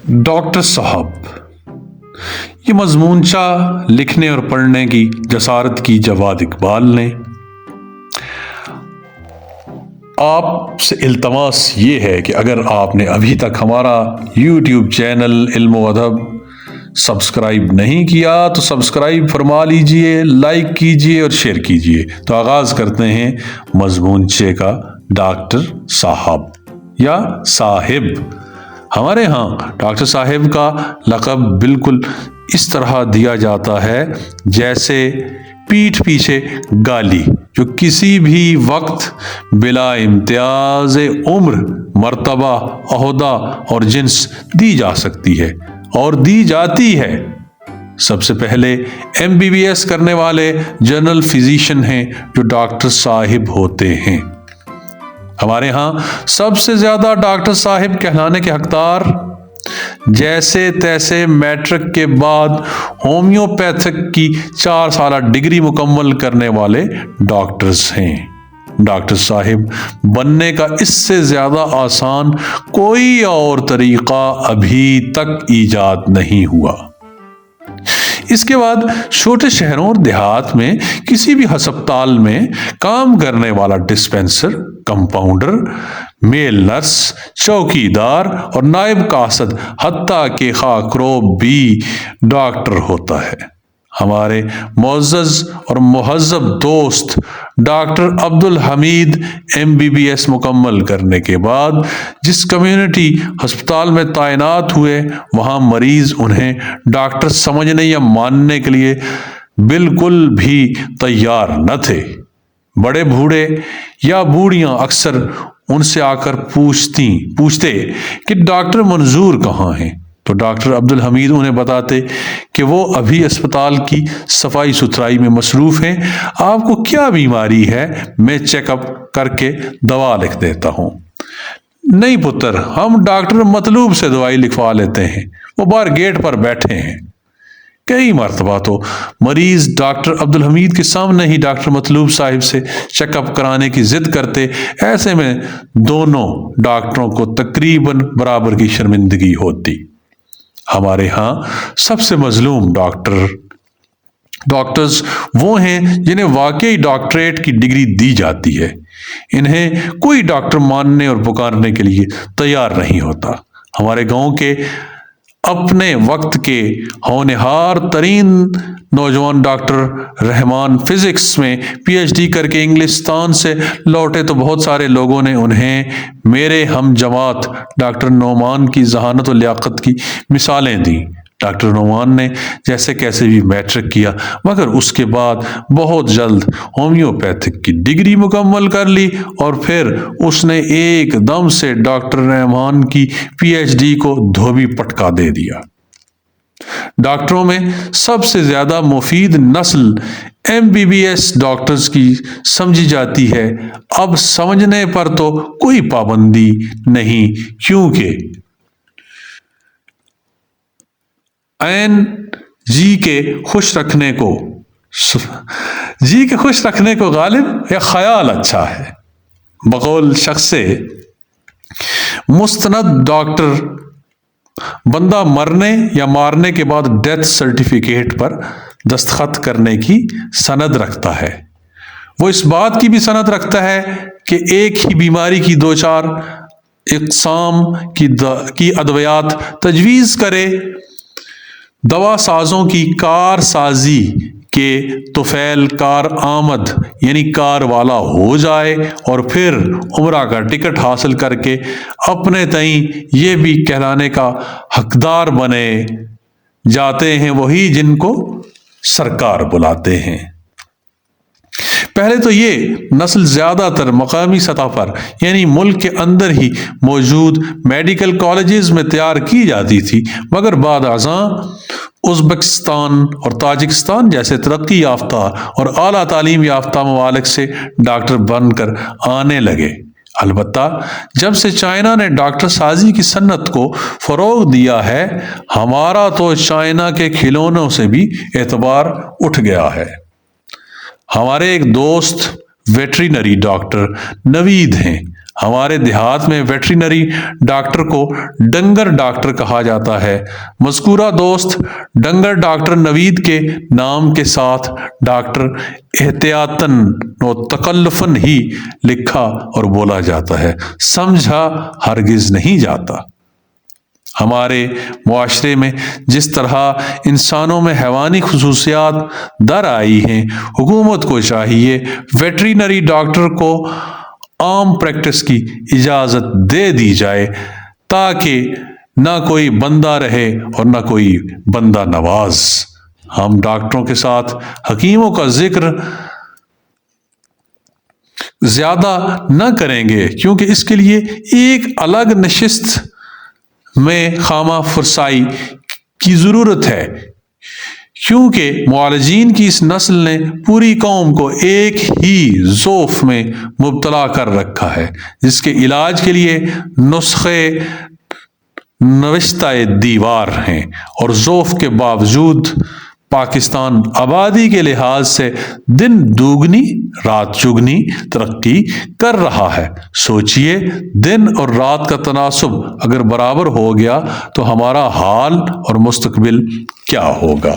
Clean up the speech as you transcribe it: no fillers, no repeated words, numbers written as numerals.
Doctor साहब, ये मजमूनचा लिखने और पढ़ने की जसारत की जवाद इकबाल ने। आपसे इल्तमास ये है कि अगर आपने अभी तक हमारा यूट्यूब चैनल इल्म व अदब सब्सक्राइब नहीं किया तो सब्सक्राइब फरमा लीजिए, लाइक कीजिए और शेयर कीजिए। तो आगाज करते हैं मजमूनचे का। डॉक्टर साहब या साहिब। हमारे यहाँ डॉक्टर साहिब का लक़ब बिल्कुल इस तरह दिया जाता है जैसे पीठ पीछे गाली, जो किसी भी वक्त बिला इम्तियाज उम्र, मर्तबा, ओहदा और जिन्स दी जा सकती है और दी जाती है। सबसे पहले MBBS करने वाले जनरल फिजिशियन हैं जो डॉक्टर साहिब होते हैं। हमारे यहाँ सबसे ज्यादा डॉक्टर साहिब कहलाने के हकदार जैसे तैसे मैट्रिक के बाद होम्योपैथिक की 4 साल डिग्री मुकम्मल करने वाले डॉक्टर्स हैं। डॉक्टर साहिब बनने का इससे ज्यादा आसान कोई और तरीका अभी तक ईजाद नहीं हुआ। इसके बाद छोटे शहरों और देहात में किसी भी अस्पताल में काम करने वाला डिस्पेंसर, कंपाउंडर, मेल नर्स, चौकीदार और नायब कासद हत्ता के खाकरोब भी डॉक्टर होता है। हमारे मुअज़्ज़ज़ और मुहज़्ज़ब दोस्त डॉक्टर अब्दुल हमीद MBBS मुकम्मल करने के बाद जिस कम्युनिटी अस्पताल में तैनात हुए, वहाँ मरीज उन्हें डॉक्टर समझने या मानने के लिए बिल्कुल भी तैयार न थे। बड़े बूढ़े या बूढ़ियाँ अक्सर उनसे आकर पूछते कि डॉक्टर मंजूर कहाँ हैं, तो डॉक्टर अब्दुल हमीद उन्हें बताते कि वो अभी अस्पताल की सफाई सुथराई में मसरूफ हैं। आपको क्या बीमारी है, मैं चेकअप करके दवा लिख देता हूँ। नहीं पुत्र, हम डॉक्टर मतलूब से दवाई लिखवा लेते हैं, वो बाहर गेट पर बैठे हैं। कई मरतबा तो मरीज डॉक्टर अब्दुल हमीद के सामने ही डॉक्टर मतलूब साहिब से चेकअप कराने की जिद करते। ऐसे में दोनों डॉक्टरों को तकरीबन बराबर की शर्मिंदगी होती। हमारे यहाँ सबसे मजलूम डॉक्टर्स वो हैं जिन्हें वाकई डॉक्टरेट की डिग्री दी जाती है। इन्हें कोई डॉक्टर मानने और पुकारने के लिए तैयार नहीं होता। हमारे गांव के अपने वक्त के होनहार तरीन नौजवान डॉक्टर रहमान फिजिक्स में PhD करके इंग्लिस्तान से लौटे तो बहुत सारे लोगों ने उन्हें मेरे हम जमात डॉक्टर नोमान की जहानत और लियाकत की मिसालें दी। डॉक्टर नोमान ने जैसे कैसे भी मैट्रिक किया, मगर उसके बाद बहुत जल्द होम्योपैथिक की डिग्री मुकम्मल कर ली और फिर उसने एकदम से डॉक्टर रहमान की PhD को धोबी पटका दे दिया। डॉक्टरों में सबसे ज्यादा मुफीद नस्ल MBBS डॉक्टर्स की समझी जाती है। अब समझने पर तो कोई पाबंदी नहीं, क्योंकि जी के खुश रखने को गालिब या ख्याल अच्छा है। बकौल शख्से मुस्तनद डॉक्टर बंदा मरने या मारने के बाद डेथ सर्टिफिकेट पर दस्तखत करने की सनद रखता है। वो इस बात की भी सनद रखता है कि एक ही बीमारी की 2-4 इक़साम की अद्वियात तजवीज़ करे, दवा साजों की कार साजी के तुफैल कार आमद यानी कार वाला हो जाए और फिर उम्रा का टिकट हासिल करके अपने तई ये भी कहलाने का हकदार बने जाते हैं वही जिनको सरकार बुलाते हैं। पहले तो ये नस्ल ज्यादातर मकामी सतह पर यानी मुल्क के अंदर ही मौजूद मेडिकल कॉलेजेस में तैयार की जाती थी, मगर बाद अज़ां उज़्बेकिस्तान और ताजिकिस्तान जैसे तरक्की याफ्ता और आला तालीम याफ्ता ममालिक से डॉक्टर बनकर आने लगे। अलबत्ता जब से चाइना ने डॉक्टर साजी की सन्नत को फरोग दिया है, हमारा तो चाइना के खिलौनों से भी एतबार उठ गया है। हमारे एक दोस्त वेटरिनरी डॉक्टर नवीद हैं। ہمارے دیہات میں ویٹرینری ڈاکٹر کو ڈنگر ڈاکٹر کہا جاتا ہے۔ مذکورہ دوست ڈنگر ڈاکٹر نوید کے نام کے ساتھ ڈاکٹر احتیاطاً و تکلفاً ہی لکھا اور بولا جاتا ہے، سمجھا ہرگز نہیں جاتا۔ ہمارے معاشرے میں جس طرح انسانوں میں حیوانی خصوصیات در آئی ہیں، حکومت کو چاہیے ویٹرینری ڈاکٹر کو عام پریکٹس کی اجازت دے دی جائے تاکہ نہ کوئی بندہ رہے اور نہ کوئی بندہ نواز۔ ہم ڈاکٹروں کے ساتھ حکیموں کا ذکر زیادہ نہ کریں گے کیونکہ اس کے لیے ایک الگ نشست میں خامہ فرسائی کی ضرورت ہے، کیونکہ معالجین کی اس نسل نے پوری قوم کو ایک ہی ذوف میں مبتلا کر رکھا ہے جس کے علاج کے لیے نسخے نوشتہ دیوار ہیں، اور ذوف کے باوجود پاکستان آبادی کے لحاظ سے دن دوگنی رات چگنی ترقی کر رہا ہے۔ سوچئے دن اور رات کا تناسب اگر برابر ہو گیا تو ہمارا حال اور مستقبل کیا ہوگا۔